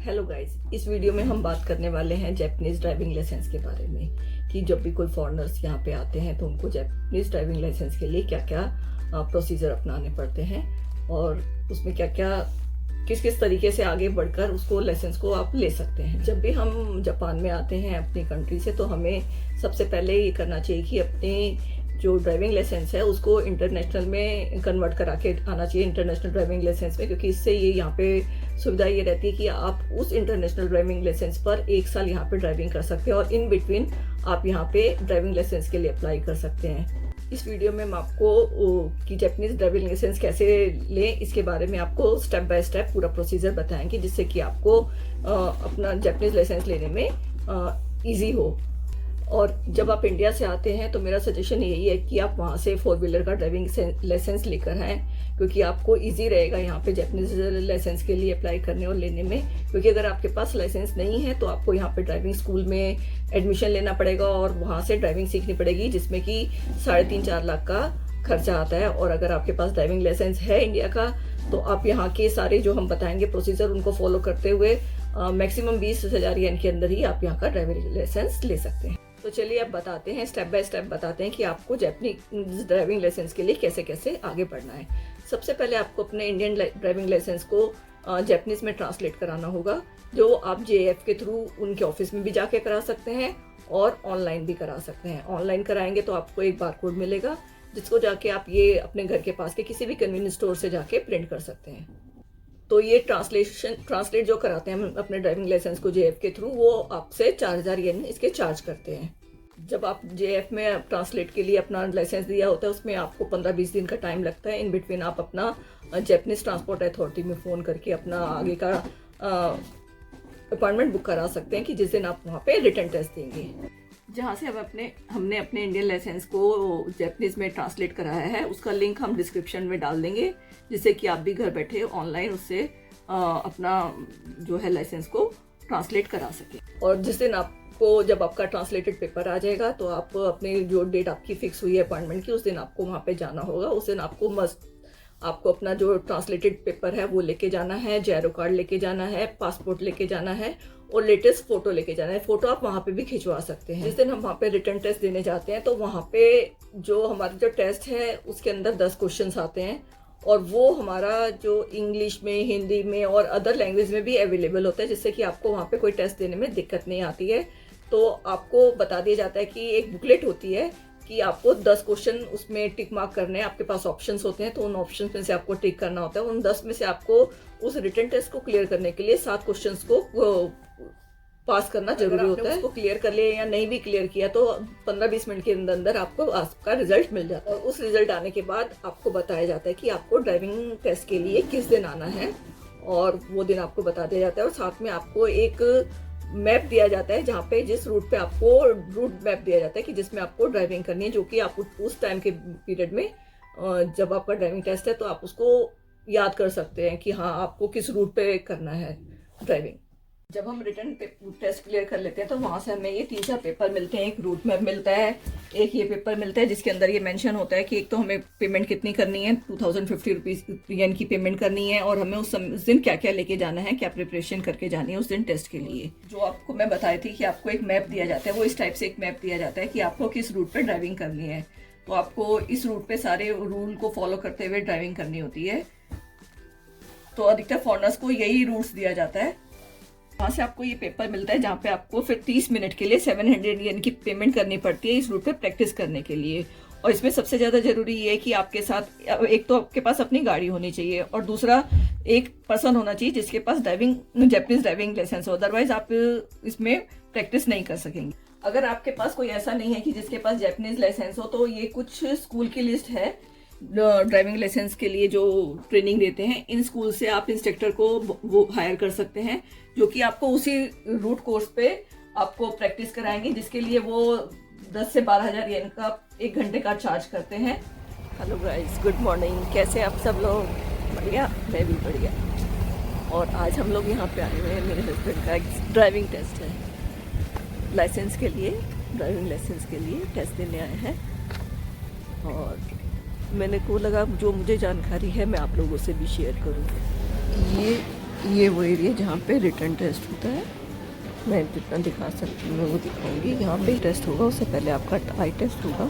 Hello guys, इस video में हम बात करने वाले हैं जापानीज ड्राइविंग लाइसेंस के बारे में कि जब भी कोई फॉरेनर्स यहाँ पे आते हैं तो उनको जापानीज ड्राइविंग लाइसेंस के लिए क्या क्या प्रोसीजर अपनाने पड़ते हैं और उसमें क्या क्या किस किस तरीके से आगे बढ़कर उसको लाइसेंस को आप ले सकते हैं। जब भी हम जापान में आते हैं अपनी कंट्री से तो हमें सबसे पहले ये करना चाहिए कि अपने जो ड्राइविंग लाइसेंस है उसको इंटरनेशनल में कन्वर्ट करा के आना चाहिए, इंटरनेशनल ड्राइविंग लाइसेंस में, क्योंकि इससे ये यहाँ पे सुविधा ये रहती है कि आप उस इंटरनेशनल ड्राइविंग लाइसेंस पर 1 साल यहाँ पे ड्राइविंग कर सकते हैं और इन बिटवीन आप यहाँ पे ड्राइविंग लाइसेंस के लिए अप्लाई कर सकते हैं। इस वीडियो में मैं आपको कि जापानीज ड्राइविंग लाइसेंस कैसे लें इसके बारे में आपको स्टेप बाय स्टेप पूरा प्रोसीजर बताएंगे, जिससे कि आपको अपना जापानीज लाइसेंस लेने में ईजी हो। और जब आप इंडिया से आते हैं तो मेरा सजेशन यही है कि आप वहाँ से 4 व्हीलर का ड्राइविंग लाइसेंस लेकर आएँ, क्योंकि आपको इजी रहेगा यहाँ पे जापानीज लाइसेंस के लिए अप्लाई करने और लेने में। क्योंकि अगर आपके पास लाइसेंस नहीं है तो आपको यहाँ पे ड्राइविंग स्कूल में एडमिशन लेना पड़ेगा और वहाँ से ड्राइविंग सीखनी पड़ेगी, जिसमें कि 3.5-4 लाख का खर्चा आता है। और अगर आपके पास ड्राइविंग लाइसेंस है इंडिया का तो आप यहाँ के सारे जो हम बताएंगे प्रोसीजर उनको फॉलो करते हुए मैक्सिमम 20,000 येन के अंदर ही आप यहाँ का ड्राइविंग लाइसेंस ले सकते हैं। तो चलिए अब बताते हैं, स्टेप बाय स्टेप बताते हैं कि आपको जापानीज ड्राइविंग लाइसेंस के लिए कैसे कैसे आगे बढ़ना है। सबसे पहले आपको अपने इंडियन ड्राइविंग लाइसेंस को जापानीज में ट्रांसलेट कराना होगा, जो आप JAF के थ्रू उनके ऑफिस में भी जाके करा सकते हैं और ऑनलाइन भी करा सकते हैं। ऑनलाइन कराएंगे तो आपको एक बारकोड मिलेगा, जिसको जाके आप ये अपने घर के पास के किसी भी कन्वीनियंस स्टोर से जाके प्रिंट कर सकते हैं। तो ये ट्रांसलेट जो कराते हैं अपने ड्राइविंग लाइसेंस को JAF के थ्रू, वो आपसे 4,000 येन इसके चार्ज करते हैं। जब आप JAF में ट्रांसलेट के लिए अपना लाइसेंस दिया होता है उसमें आपको 15-20 दिन का टाइम लगता है। इन बिटवीन आप अपना जापानीज ट्रांसपोर्ट अथॉरिटी में फ़ोन करके अपना आगे का अपॉइंटमेंट बुक करा सकते हैं कि जिस दिन आप वहाँ पे रिटन टेस्ट देंगे। जहाँ से अब हमने अपने इंडियन लाइसेंस को जापानीज में ट्रांसलेट कराया है उसका लिंक हम डिस्क्रिप्शन में डाल देंगे, जिससे कि आप भी घर बैठे ऑनलाइन उससे अपना जो है लाइसेंस को ट्रांसलेट करा सकें। और जिस दिन आपको जब आपका ट्रांसलेटेड पेपर आ जाएगा तो आप अपने जो डेट आपकी फिक्स हुई है अपॉइंटमेंट की, उस दिन आपको वहाँ पे जाना होगा। उस दिन आपको अपना जो ट्रांसलेटेड पेपर है वो लेके जाना है, JIRO कार्ड लेके जाना है, पासपोर्ट लेके जाना है और लेटेस्ट फोटो लेके जाना है। फोटो आप वहाँ पे भी खिंचवा सकते हैं। जिस दिन हम वहाँ पे रिटन टेस्ट देने जाते हैं तो वहाँ पे जो हमारा जो टेस्ट है उसके अंदर 10 क्वेश्चंस आते हैं और वो हमारा जो इंग्लिश में, हिंदी में और अदर लैंग्वेज में भी अवेलेबल होता है, जिससे कि आपको वहाँ पे कोई टेस्ट देने में दिक्कत नहीं आती है। तो आपको बता दिया जाता है कि एक बुकलेट होती है कि आपको 10 क्वेश्चन उसमें टिक मार्क करने हैं। आपके पास ऑप्शंस होते हैं तो उन ऑप्शंस में से आपको टिक करना होता है। उन 10 में से आपको उस रिटन टेस्ट को क्लियर करने के लिए 7 क्वेश्चंस को पास करना जरूरी होता है। उसको क्लियर कर लिया या नहीं भी क्लियर किया तो 15-20 मिनट के अंदर आपको आपका रिजल्ट मिल जाता है। और उस रिजल्ट आने के बाद आपको बताया जाता है कि आपको ड्राइविंग टेस्ट के लिए किस दिन आना है और वो दिन आपको बता दिया जाता है। और साथ में आपको एक मैप दिया जाता है, जहाँ पे जिस रूट पे आपको रूट मैप दिया जाता है कि जिसमें आपको ड्राइविंग करनी है, जो कि आप उस टाइम के पीरियड में जब आपका ड्राइविंग टेस्ट है तो आप उसको याद कर सकते हैं कि हाँ आपको किस रूट पे करना है ड्राइविंग। जब हम रिटन टेस्ट क्लियर कर लेते हैं तो वहाँ से हमें ये 3-4 पेपर मिलते हैं। एक रूट मैप मिलता है, एक ये पेपर मिलता है जिसके अंदर ये मेंशन होता है कि एक तो हमें पेमेंट कितनी करनी है, 2050 येन की पेमेंट करनी है और हमें उस दिन क्या क्या लेके जाना है, क्या प्रिपरेशन करके जानी है उस दिन टेस्ट के लिए। जो आपको मैं बताई थी कि आपको एक मैप दिया जाता है, वो इस टाइप से एक मैप दिया जाता है कि आपको किस रूट पर ड्राइविंग करनी है। तो आपको इस रूट पे सारे रूल को फॉलो करते हुए ड्राइविंग करनी होती है। तो अधिकतर फॉरेनर्स को यही रूट्स दिया जाता है। वहाँ से आपको ये पेपर मिलता है जहाँ पे आपको फिर 30 मिनट के लिए 700 येन की पेमेंट करनी पड़ती है इस रूट पे प्रैक्टिस करने के लिए। और इसमें सबसे ज़्यादा ज़रूरी ये है कि आपके साथ एक तो आपके पास अपनी गाड़ी होनी चाहिए और दूसरा एक पर्सन होना चाहिए जिसके पास जापानीज ड्राइविंग लाइसेंस हो, अदरवाइज आप इसमें प्रैक्टिस नहीं कर सकेंगे। अगर आपके पास कोई ऐसा नहीं है कि जिसके पास जापानीज लाइसेंस हो तो ये कुछ स्कूल की लिस्ट है ड्राइविंग लाइसेंस के लिए जो ट्रेनिंग देते हैं। इन स्कूल से आप इंस्ट्रक्टर को वो हायर कर सकते हैं जो कि आपको उसी रूट कोर्स पे आपको प्रैक्टिस कराएंगे, जिसके लिए वो 10 से 12,000 येन का 1 घंटे का चार्ज करते हैं। Hello guys, good morning. कैसे आप सब लोग? बढ़िया, मैं भी बढ़िया। और आज हम लोग यहाँ पे आए हुए हैं, मेरे हस्बैंड का एक ड्राइविंग टेस्ट है, लाइसेंस के लिए, ड्राइविंग लाइसेंस के लिए टेस्ट देने आए हैं। और मैंने को लगा जो मुझे जानकारी है मैं आप लोगों से भी शेयर करूँ। ये ये वो एरिया जहाँ पे रिटर्न टेस्ट होता है, मैं जितना दिखा सकती हूँ वो दिखाऊंगी। यहाँ पे टेस्ट होगा, उससे पहले आपका आई टेस्ट होगा।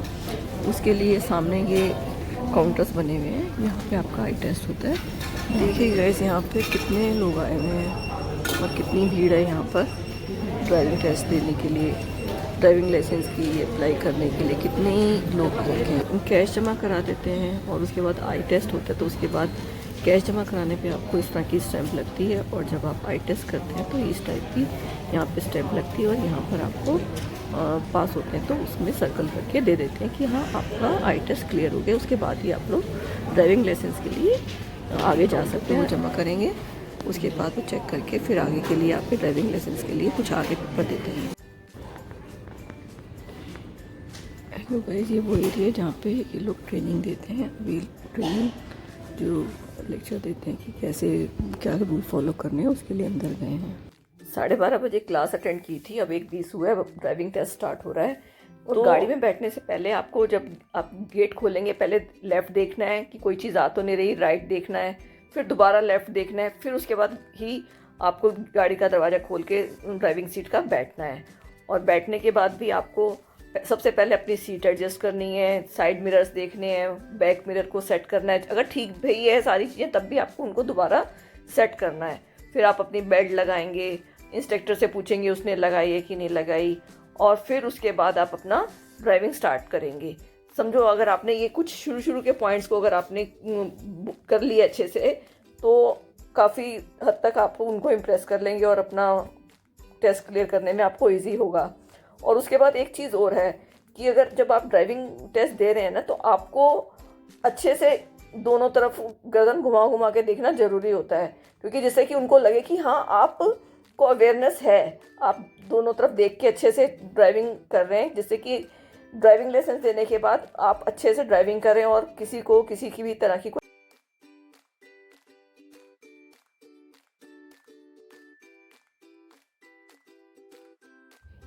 उसके लिए सामने ये काउंटर्स बने हुए हैं, यहाँ पे आपका आई टेस्ट होता है। देखिए गाइस यहाँ पे कितने लोग आए हुए हैं और कितनी भीड़ है यहाँ पर ड्राइविंग टेस्ट देने के लिए, ड्राइविंग लाइसेंस की अप्लाई करने के लिए कितने लोग आए हैं। कैश जमा करा देते हैं और उसके बाद आई टेस्ट होता है, तो उसके बाद कैश जमा कराने पे आपको इस तरह की स्टैंप लगती है, और जब आप आई टेस्ट करते हैं तो इस टाइप की यहाँ पे स्टैंप लगती है, और यहाँ पर आपको पास होते हैं तो उसमें सर्कल करके दे देते हैं कि हाँ आपका आई टेस्ट क्लियर हो गया। उसके बाद ही आप लोग ड्राइविंग लाइसेंस के लिए आगे जा सकते हैं। वो जमा करेंगे, उसके बाद वो चेक करके फिर आगे के लिए आपके ड्राइविंग लाइसेंस के लिए कुछ आगे पेपर देते हैं। हेलो गाइस, ये वो एरिया है जहाँ पे ये लोग ट्रेनिंग देते हैं, व्हील ट्रेनिंग, जो लेक्चर देते हैं कि कैसे क्या रूल फॉलो करने हैं, उसके लिए अंदर गए हैं। 12:30 बजे क्लास अटेंड की थी, अब 1:20 हुआ है, अब ड्राइविंग टेस्ट स्टार्ट हो रहा है। और तो गाड़ी में बैठने से पहले आपको, जब आप गेट खोलेंगे, पहले लेफ़्ट देखना है कि कोई चीज़ आ तो नहीं रही, राइट देखना है, फिर दोबारा लेफ़्ट देखना है, फिर उसके बाद ही आपको गाड़ी का दरवाज़ा खोल के ड्राइविंग सीट का बैठना है। और बैठने के बाद भी आपको सबसे पहले अपनी सीट एडजस्ट करनी है, साइड मिरर्स देखने हैं, बैक मिरर को सेट करना है। अगर ठीक भी है सारी चीज़ें, तब भी आपको उनको दोबारा सेट करना है। फिर आप अपनी बेल्ट लगाएंगे, इंस्ट्रक्टर से पूछेंगे उसने लगाई है कि नहीं लगाई, और फिर उसके बाद आप अपना ड्राइविंग स्टार्ट करेंगे। समझो अगर आपने ये कुछ शुरू के पॉइंट्स को अगर आपने कर लिए अच्छे से, तो काफ़ी हद तक आप उनको इम्प्रेस कर लेंगे और अपना टेस्ट क्लियर करने में आपको ईजी होगा। और उसके बाद एक चीज़ और है कि अगर जब आप ड्राइविंग टेस्ट दे रहे हैं ना, तो आपको अच्छे से दोनों तरफ गर्दन घुमा के देखना ज़रूरी होता है, क्योंकि जिससे कि उनको लगे कि हाँ आपको अवेयरनेस है, आप दोनों तरफ देख के अच्छे से ड्राइविंग कर रहे हैं, जिससे कि ड्राइविंग लाइसेंस देने के बाद आप अच्छे से ड्राइविंग करें और किसी की भी तरह की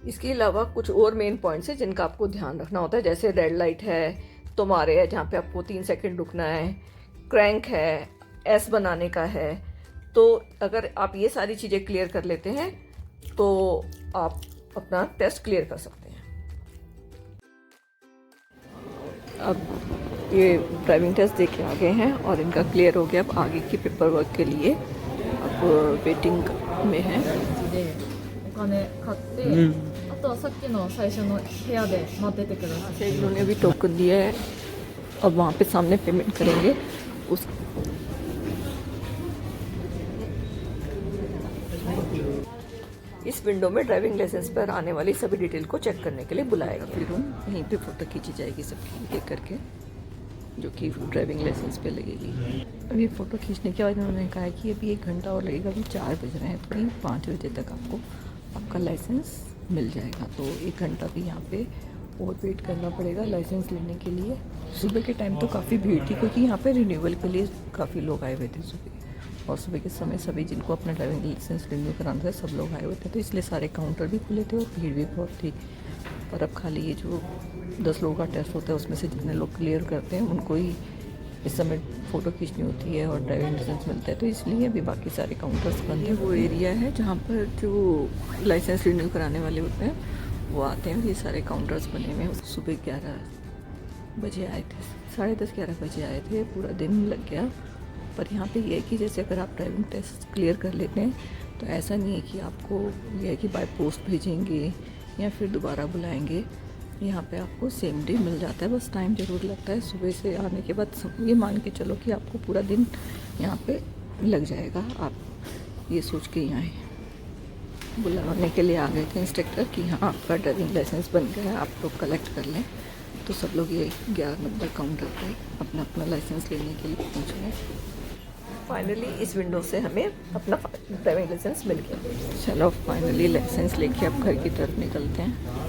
इसके अलावा कुछ और मेन पॉइंट्स हैं जिनका आपको ध्यान रखना होता है, जैसे रेड लाइट है, तुम्हारे है जहाँ पे आपको 3 सेकंड रुकना है, क्रैंक है, एस बनाने का है। तो अगर आप ये सारी चीज़ें क्लियर कर लेते हैं तो आप अपना टेस्ट क्लियर कर सकते हैं। अब ये ड्राइविंग टेस्ट दे के आ गए हैं और इनका क्लियर हो गया। अब आगे की पेपर वर्क के लिए अब वेटिंग में है। お金買って、あとはさっきの最初の部屋で待っててください。 इन्होंने भी टोकन दिया है, अब वहाँ पे सामने पेमेंट करेंगे। उस इस विंडो में ड्राइविंग लाइसेंस पर आने वाली सभी डिटेल को चेक करने के लिए बुलाएगा। फिर यहीं पे फ़ोटो खींची जाएगी सबकी एक करके, जो कि ड्राइविंग लाइसेंस पे लगेगी। अभी फ़ोटो खींचने के बाद उन्होंने कहा है कि अभी 1 घंटा और लगेगा, अभी 4 बज रहे हैं, तो कहीं 5 बजे तक आपको आपका लाइसेंस मिल जाएगा। तो 1 घंटा भी यहाँ पे और वेट करना पड़ेगा लाइसेंस लेने के लिए। सुबह के टाइम तो काफ़ी भीड़ थी, क्योंकि यहाँ पे रिन्यूअल के लिए काफ़ी लोग आए हुए थे सुबह, और सुबह के समय सभी जिनको अपना ड्राइविंग लाइसेंस रिन्यू कराना था सब लोग आए हुए थे, तो इसलिए सारे काउंटर भी खुले थे और भीड़ भी बहुत थी। पर अब खाली ये जो 10 लोगों का टेस्ट होता है उसमें से जितने लोग क्लियर करते हैं उनको ही इस समय फ़ोटो खींचनी होती है और ड्राइविंग लाइसेंस मिलता है, तो इसलिए अभी बाकी सारे काउंटर्स बंद है। वो एरिया है जहाँ पर जो लाइसेंस रिन्यू कराने वाले होते हैं वो आते हैं। ये सारे काउंटर्स बने हुए हैं। सुबह 11 बजे आए थे, 10:30 11 बजे आए थे, पूरा दिन लग गया। पर यहाँ पे ये है कि जैसे अगर आप ड्राइविंग टेस्ट क्लियर कर लेते हैं तो ऐसा नहीं है कि आपको ये है कि बाय पोस्ट भेजेंगे या फिर दोबारा बुलाएंगे। यहाँ पे आपको सेम डे मिल जाता है, बस टाइम ज़रूर लगता है। सुबह से आने के बाद ये मान के चलो कि आपको पूरा दिन यहाँ पे लग जाएगा। आप ये सोच के यहाँ बुलाने के लिए आ गए थे इंस्ट्रक्टर कि हाँ आपका ड्राइविंग लाइसेंस बन गया है, आप लोग कलेक्ट कर लें। तो सब लोग ये 11 नंबर काउंटर पे अपना अपना लाइसेंस लेने के लिए पहुँच गए। फाइनली इस विंडो से हमें अपना ड्राइविंग लाइसेंस मिल गया। चलो फाइनली लाइसेंस लेके अब घर की तरफ निकलते हैं।